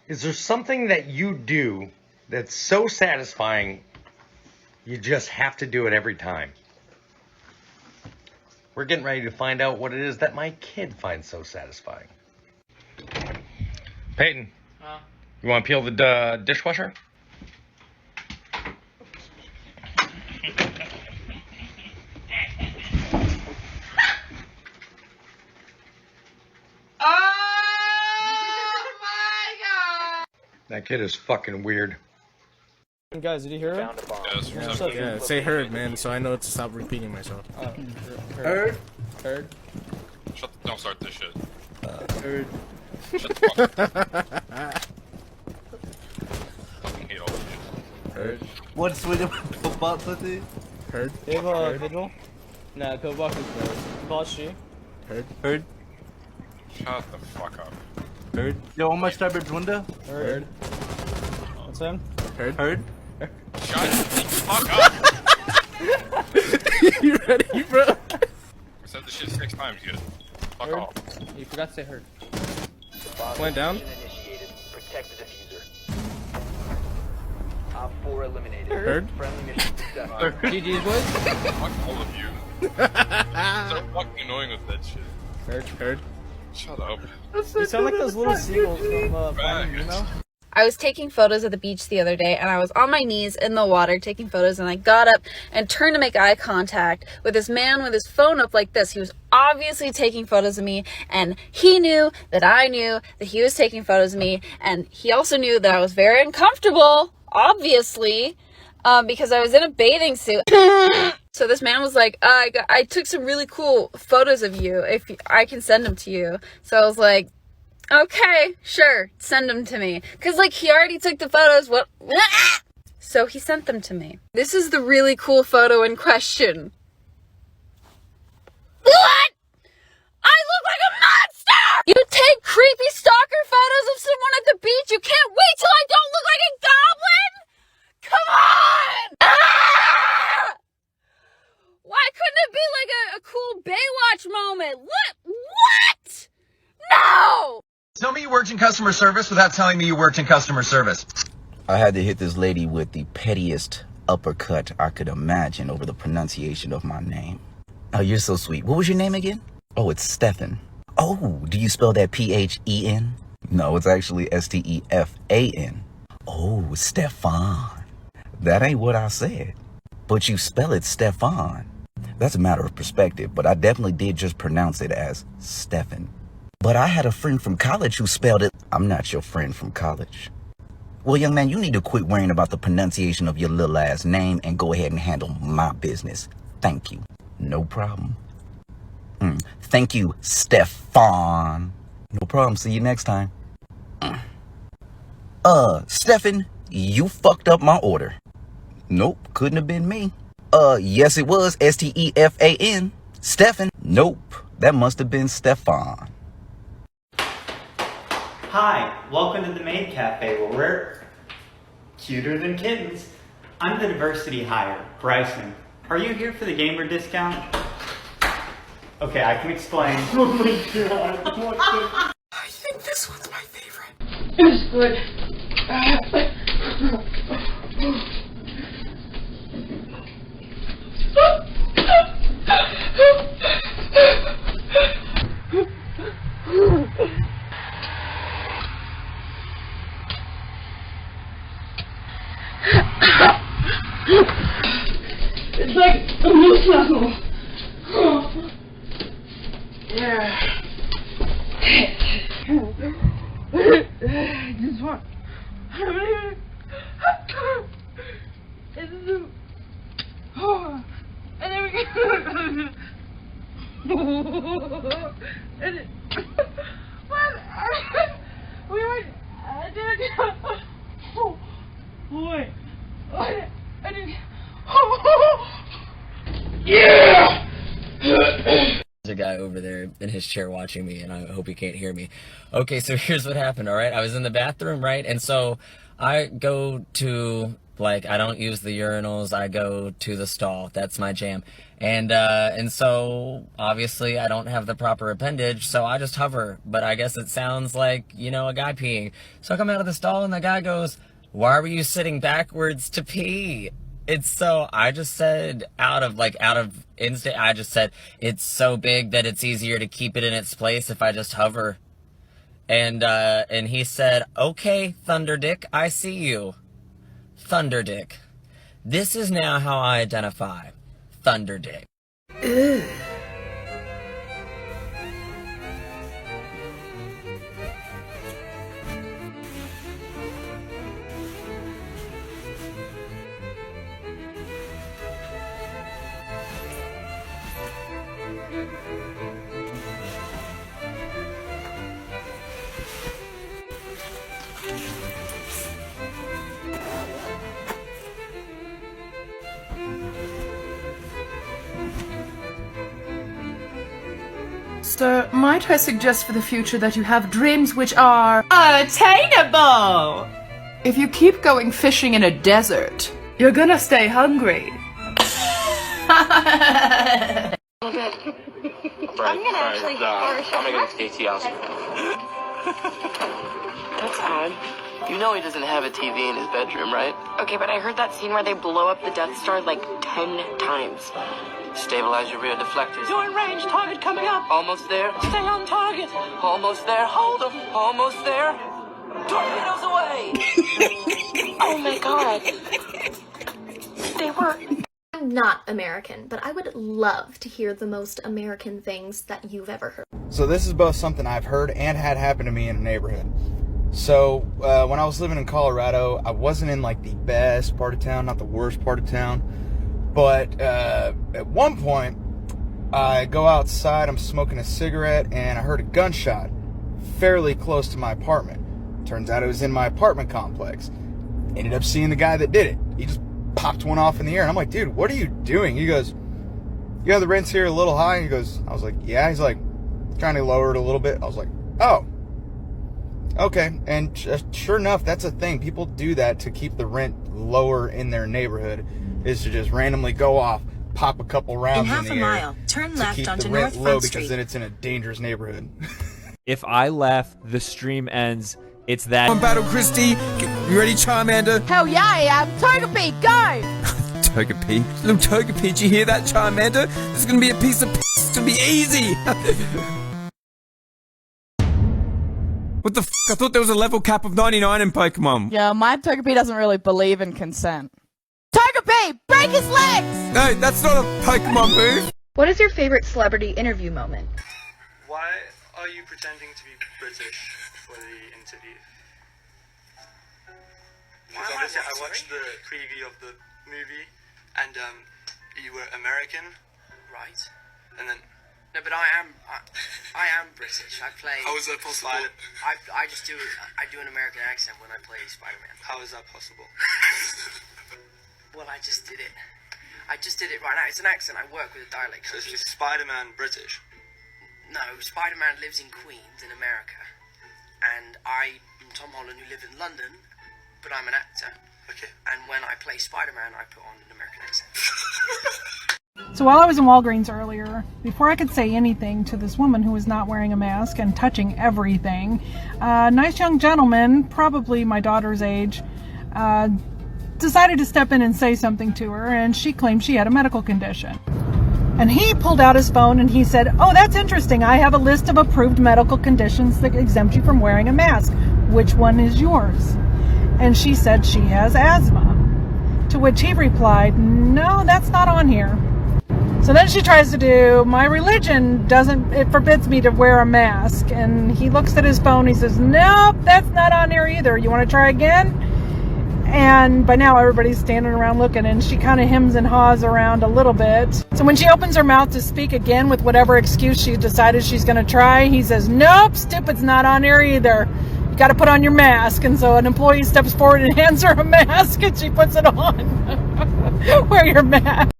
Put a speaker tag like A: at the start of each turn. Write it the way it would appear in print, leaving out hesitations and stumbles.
A: Is there something that you do that's so satisfying you just have to do it every time? We're getting ready to find out what it is that my kid finds so satisfying. Peyton, you want to peel the dishwasher? That kid is fucking weird.
B: Guys, did you hear him?
C: Yes.
B: Yeah, say heard, man, so I know to stop repeating myself.
C: Heard?
B: Heard?
C: Don't start this shit.
D: Heard.
C: Shut the fuck up. Fucking hate all this shit.
B: Heard?
D: What's with the football city?
B: Heard?
E: They have a vigil? Nah, pillbox is closed. Call she.
B: Heard?
D: Heard.
C: Shut the fuck up.
D: Heard. Yo, on my starboard window.
B: Heard?
E: What's him?
B: Heard?
D: Heard.
C: Shut the fuck up!
B: You ready, bro?
C: I said this shit 6 times yet. Fuck
E: Heard?
C: off.
E: You forgot to say heard.
B: Went down?
F: Protect the diffuser. Op 4 eliminated.
B: Heard?
F: Friendly mission successful.
E: GG's, boys.
C: Fuck all of you. Stop fucking annoying with that shit.
B: Heard? Heard?
C: Shut up.
E: You sound like those little seagulls from Finding Nemo.
G: I was taking photos at the beach the other day, and I was on my knees in the water taking photos, and I got up and turned to make eye contact with this man with his phone up like this. He was obviously taking photos of me, and he knew that I knew that he was taking photos of me, and he also knew that I was very uncomfortable, obviously, because I was in a bathing suit. So this man was like, I took some really cool photos of you, if I can send them to you. So I was like, okay, sure, send them to me. Cause like he already took the photos, what? So he sent them to me. This is the really cool photo in question. What? I look like a monster! You take creepy stalker photos of someone at the beach, you can't wait till I don't look like a goblin? Come on! Ah! Why couldn't it be like a cool Baywatch moment? What? No!
H: Tell me you worked in customer service without telling me you worked in customer service.
I: I had to hit this lady with the pettiest uppercut I could imagine over the pronunciation of my name. Oh, you're so sweet. What was your name again? Oh, it's Stefan. Oh, do you spell that P-H-E-N? No, it's actually S-T-E-F-A-N. Oh, Stefan. That ain't what I said. But you spell it Stefan. That's a matter of perspective, but I definitely did just pronounce it as Stefan. But I had a friend from college who spelled it. I'm not your friend from college. Well, young man, you need to quit worrying about the pronunciation of your little ass name and go ahead and handle my business. Thank you. No problem. Thank you, Stefan. No problem. See you next time. Stefan, you fucked up my order. Nope, couldn't have been me. Yes it was. S-T-E-F-A-N. Stefan. Nope, that must have been Stefan.
J: Hi, welcome to the Maid Cafe where we're cuter than kittens. I'm the diversity hire, Bryson. Are you here for the gamer discount? Okay, I can explain. Oh my god.
I: I think this one's my favorite.
G: It's good. It's like a moose knuckle. Yeah. I just want. Oh, and then we get. And it, what? We were. I didn't. Oh, boy. I didn't. Yeah!
K: There's a guy over there in his chair watching me, and I hope he can't hear me. Okay, so here's what happened, alright? I was in the bathroom, right? And so I go to Like, I don't use the urinals, I go to the stall. That's my jam. And so, obviously, I don't have the proper appendage, so I just hover. But I guess it sounds like, you know, a guy peeing. So I come out of the stall, and the guy goes, "Why were you sitting backwards to pee?" I just said, out of instinct, I just said, it's so big that it's easier to keep it in its place if I just hover. And he said, "Okay, Thunderdick, I see you." Thunderdick. This is now how I identify Thunderdick.
G: Ugh.
L: Sir, might I suggest for the future that you have dreams which are attainable? If you keep going fishing in a desert, you're gonna stay hungry.
M: I'm gonna actually I'm against ATLs. That's odd. You know he doesn't have a TV in his bedroom, right? Okay, but I heard that scene where they blow up the Death Star like 10 times. Stabilize your rear deflectors. You're in range. Target coming up. Almost there. Stay on target. Almost there. Hold them. Almost there. Torpedoes away. Oh my god. They were...
N: I'm not American, but I would love to hear the most American things that you've ever heard.
I: So this is both something I've heard and had happen to me in a neighborhood. So when I was living in Colorado, I wasn't in like the best part of town, not the worst part of town. But at one point, I go outside, I'm smoking a cigarette, and I heard a gunshot fairly close to my apartment. Turns out it was in my apartment complex. Ended up seeing the guy that did it. He just popped one off in the air, and I'm like, "Dude, what are you doing?" He goes, "You have the rents here a little high?" I was like, "Yeah." He's like, trying to lower it a little bit. I was like, "Oh, okay." And sure enough, that's a thing. People do that to keep the rent lower in their neighborhood, is to just randomly go off, pop a couple rounds in the air
O: turn
I: to
O: left
I: keep
O: onto
I: the rent
O: North
I: low,
O: Front
I: because
O: Street.
I: then it's in a dangerous neighborhood.
P: If I left, the stream ends. It's that.
Q: Come on, Battle Christie. You ready, Charmander?
L: Hell yeah, I am. Togepi, go!
Q: Togepi. Little Togepi, did you hear that, Charmander? This is gonna be a piece of piss. It's gonna be easy. What the f? I thought there was a level cap of 99 in Pokemon.
L: Yeah, my Togepi doesn't really believe in consent. Togepi, break his legs!
Q: No, that's not a Pokemon move.
N: What is your favorite celebrity interview moment?
R: Why are you pretending to be British for the interview? Because obviously I watched the preview of the movie, and you were American, right? And then
S: No, but I am British. I play.
R: how is that possible?
S: I just do an American accent when I play Spider-Man.
R: How is that possible?
S: Well, I just did it. I just did it right now. It's an accent. I work with a dialect
R: So
S: coach.
R: is Spider-Man British?
S: No, Spider-Man lives in Queens in America, and I'm Tom Holland who live in London, but I'm an actor.
R: Okay.
S: And when I play Spider-Man, I put on an American accent.
T: So while I was in Walgreens earlier, before I could say anything to this woman who was not wearing a mask and touching everything, a nice young gentleman, probably my daughter's age, decided to step in and say something to her, and she claimed she had a medical condition. And he pulled out his phone and he said, "Oh, that's interesting. I have a list of approved medical conditions that exempt you from wearing a mask. Which one is yours?" And she said she has asthma. To which he replied, "No, that's not on here." So then she tries to do, "My religion it forbids me to wear a mask." And he looks at his phone, he says, "Nope, that's not on here either. You want to try again?" And by now everybody's standing around looking, and she kind of hems and haws around a little bit. So when she opens her mouth to speak again with whatever excuse she decided she's going to try, he says, "Nope, stupid's not on here either. You got to put on your mask." And so an employee steps forward and hands her a mask, and she puts it on. Wear your mask.